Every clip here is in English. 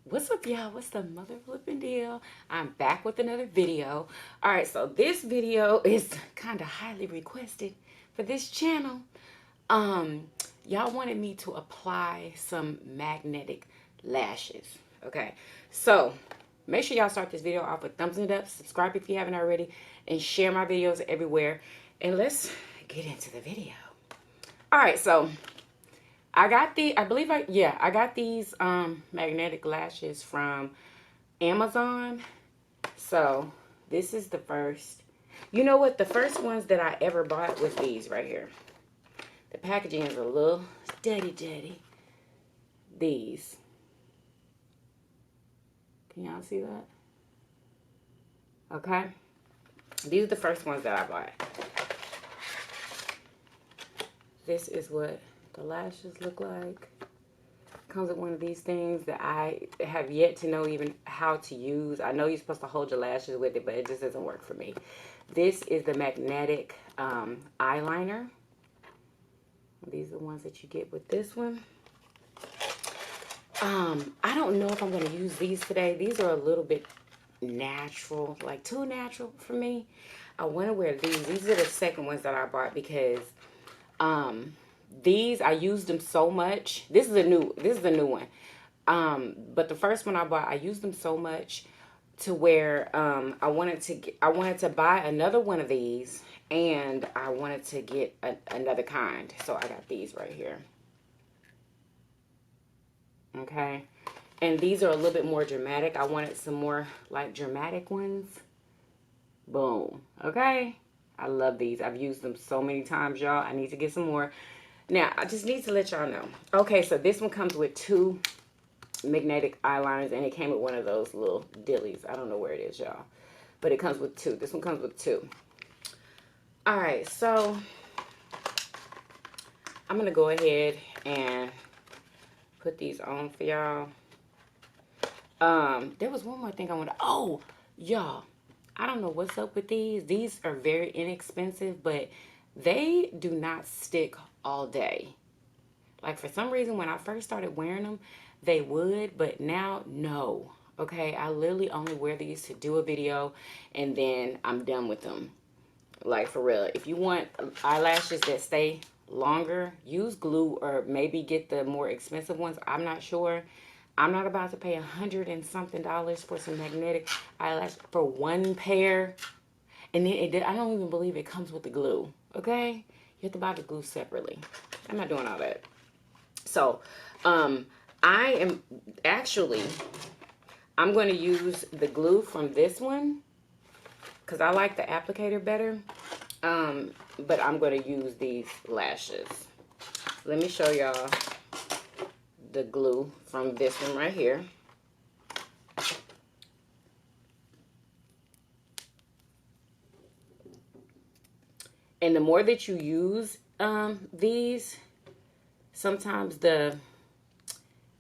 What's up, y'all? What's the mother flipping deal? I'm back with another video. All right, so this video is kind of highly requested for this channel. Y'all wanted me to apply some magnetic lashes. Okay, so make sure y'all start this video off with thumbs it up, subscribe if you haven't already, and share my videos everywhere. And let's get into the video. All right, so I got I got these magnetic lashes from Amazon. So this is the first. You know what? The first ones that I ever bought was these right here. The packaging is a little dirty. These. Can y'all see that? Okay. These are the first ones that I bought. This is what the lashes look like. Comes with one of these things that I have yet to know even how to use. I know you're supposed to hold your lashes with it, but it just doesn't work for me. This is the magnetic eyeliner. These are the ones that you get with this one. I don't know if I'm going to use these today. These are a little bit natural, like too natural for me. I want to wear these. These are the second ones that I bought because these, I used them so much. This is a new one. But the first one I bought, I used them so much to where I wanted to buy another one of these, and I wanted to get another kind. So I got these right here. Okay. And these are a little bit more dramatic. I wanted some more like dramatic ones. Boom. Okay. I love these. I've used them so many times, y'all. I need to get some more. Now, I just need to let y'all know. Okay, so this one comes with two magnetic eyeliners, and it came with one of those little dillies. I don't know where it is, y'all. But it comes with two. This one comes with two. All right, so I'm going to go ahead and put these on for y'all. There was one more thing I wanted. Oh, y'all, I don't know what's up with these. These are very inexpensive, but they do not stick all day. Like, for some reason, when I first started wearing them, they would, but now, no. Okay, I literally only wear these to do a video, and then I'm done with them. Like, for real. If you want eyelashes that stay longer, use glue or maybe get the more expensive ones. I'm not sure. I'm not about to pay $100 and something for some magnetic eyelash for one pair. And then I don't even believe it comes with the glue. Okay? You have to buy the glue separately. I'm not doing all that. So, I'm going to use the glue from this one because I like the applicator better. But I'm going to use these lashes. Let me show y'all the glue from this one right here. And the more that you use these, sometimes the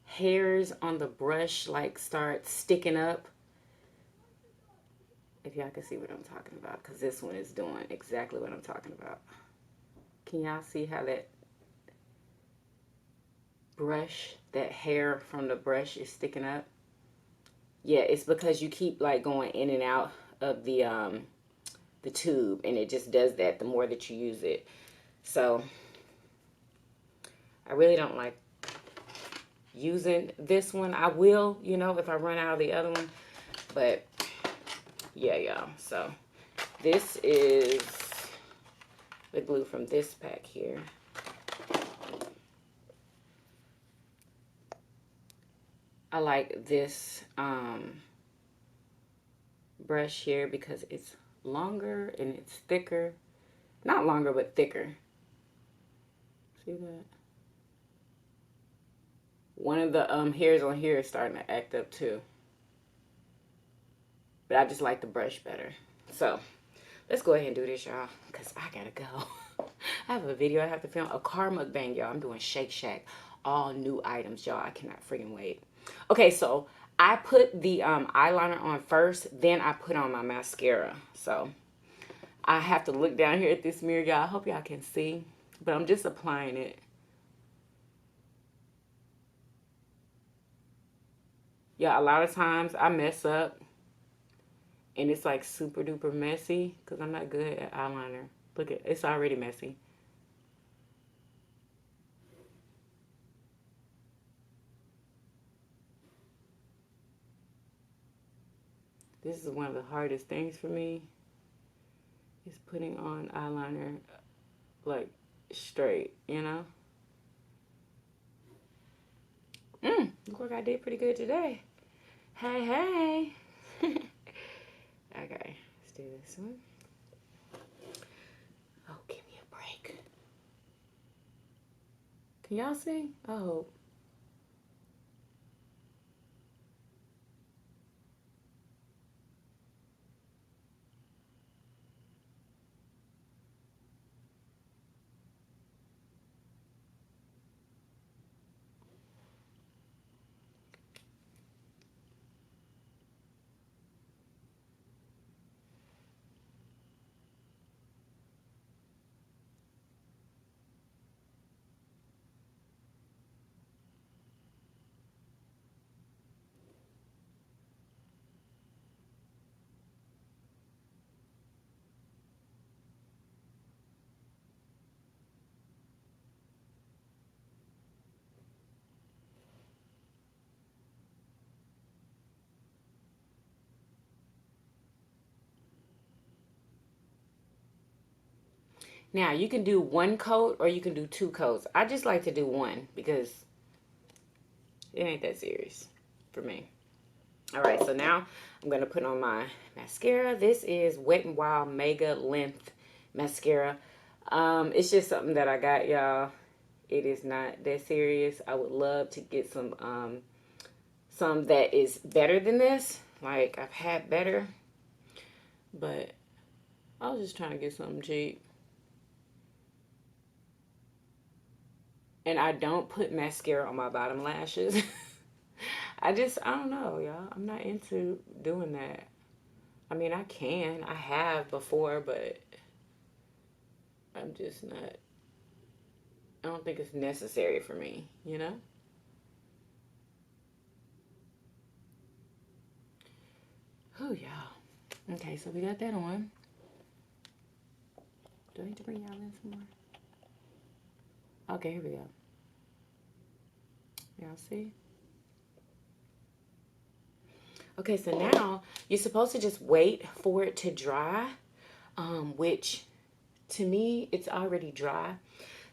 hairs on the brush like start sticking up. If y'all can see what I'm talking about, because this one is doing exactly what I'm talking about. Can y'all see how that brush, that hair from the brush is sticking up? Yeah, it's because you keep like going in and out of the tube, and it just does that the more that you use it. So I really don't like using this one. I will, you know, if I run out of the other one, but yeah, y'all. So this is the glue from this pack here. I like this brush here because it's longer and it's thicker. Not longer, but thicker. See that? One of the hairs on here is starting to act up too. But I just like the brush better. So, let's go ahead and do this, y'all, because I gotta go. I have a video I have to film. A car mukbang, y'all. I'm doing Shake Shack. All new items, y'all. I cannot freaking wait. Okay, so I put the eyeliner on first, then I put on my mascara. So, I have to look down here at this mirror, y'all. I hope y'all can see. But I'm just applying it. Yeah, a lot of times I mess up and it's like super duper messy because I'm not good at eyeliner. Look at it's already messy. This is one of the hardest things for me is putting on eyeliner like straight, you know? Look like I did pretty good today. Hey, hey. Okay, let's do this one. Oh, give me a break. Can y'all see? Oh. Now, you can do one coat or you can do two coats. I just like to do one because it ain't that serious for me. All right, so now I'm going to put on my mascara. This is Wet n Wild Mega Length Mascara. It's just something that I got, y'all. It is not that serious. I would love to get some that is better than this. Like, I've had better. But I was just trying to get something cheap. And I don't put mascara on my bottom lashes. I don't know, y'all. I'm not into doing that. I mean, I can. I have before, but I'm just not. I don't think it's necessary for me, you know? Oh, y'all. Okay, so we got that on. Do I need to bring y'all in some more? Okay, here we go. Y'all see? Okay, so now you're supposed to just wait for it to dry, which to me, it's already dry.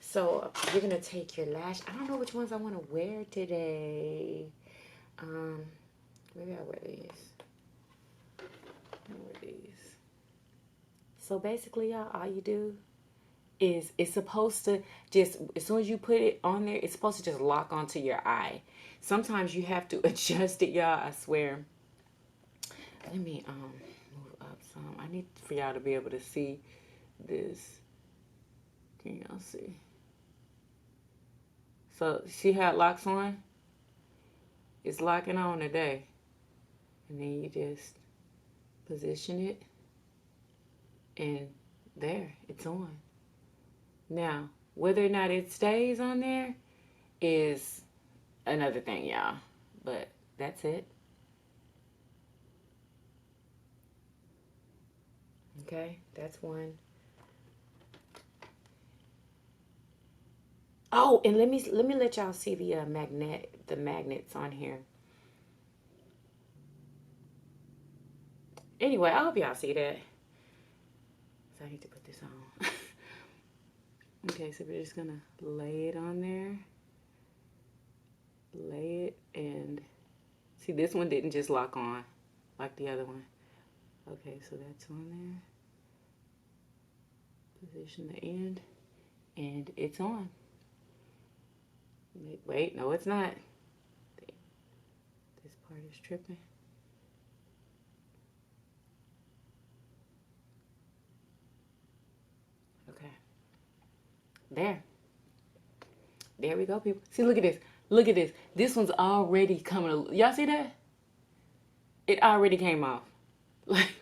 So you're going to take your lash. I don't know which ones I want to wear today. Maybe I'll wear these. I'll wear these. So basically, y'all, all you do is it's supposed to just, as soon as you put it on there, it's supposed to just lock onto your eye. Sometimes you have to adjust it, y'all, I swear. Let me move up some. I need for y'all to be able to see this. Can y'all see? So see how it locks on? It's locking on today. And then you just position it. And there, it's on. Now, whether or not it stays on there is another thing, y'all. But that's it. Okay, that's one. Oh, and let me let y'all see the magnets on here. Anyway, I hope y'all see that. So I need to put this on. Okay, so we're just gonna lay it on there. Lay it and see, this one didn't just lock on like the other one. Okay, so that's on there. Position the end and it's on. Wait, no, it's not. This part is tripping. Okay. There we go, people. See, look at this. Look at this. This one's already coming. Y'all see that? It already came off. Like,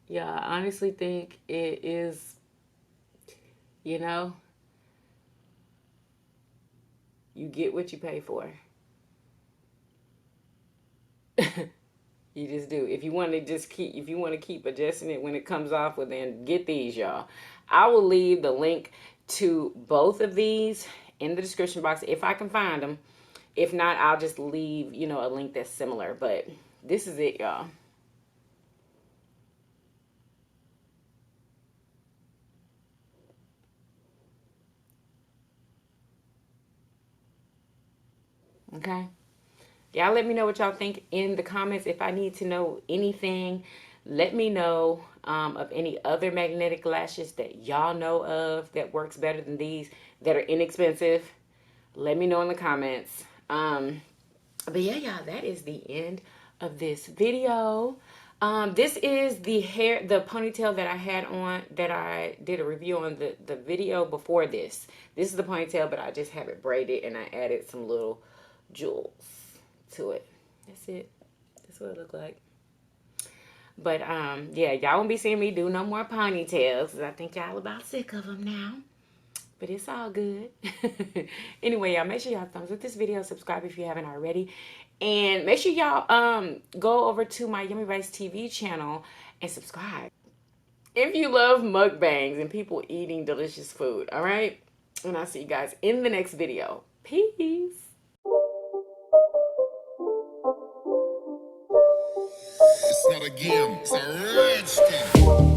yeah, I honestly think it is, you know, you get what you pay for. You just do. If you want to if you want to keep adjusting it when it comes off, well then get these, y'all. I will leave the link to both of these in the description box if I can find them. If not, I'll just leave, you know, a link that's similar. But this is it, y'all. Okay. Y'all let me know what y'all think in the comments. If I need to know anything, let me know of any other magnetic lashes that y'all know of that works better than these, that are inexpensive. Let me know in the comments. But yeah, y'all, that is the end of this video. This is the ponytail that I had on, that I did a review on the video before this. This is the ponytail, but I just have it braided and I added some little jewels to it. That's it. That's what it looked like. But yeah, y'all won't be seeing me do no more ponytails because I think y'all about sick of them now. But it's all good. Anyway, y'all, make sure y'all thumbs up this video, subscribe if you haven't already, and make sure y'all go over to my Yummy Rice TV channel and subscribe if you love mukbangs and people eating delicious food. All right, and I'll see you guys in the next video. Peace. It's not a game, it's a rich thing.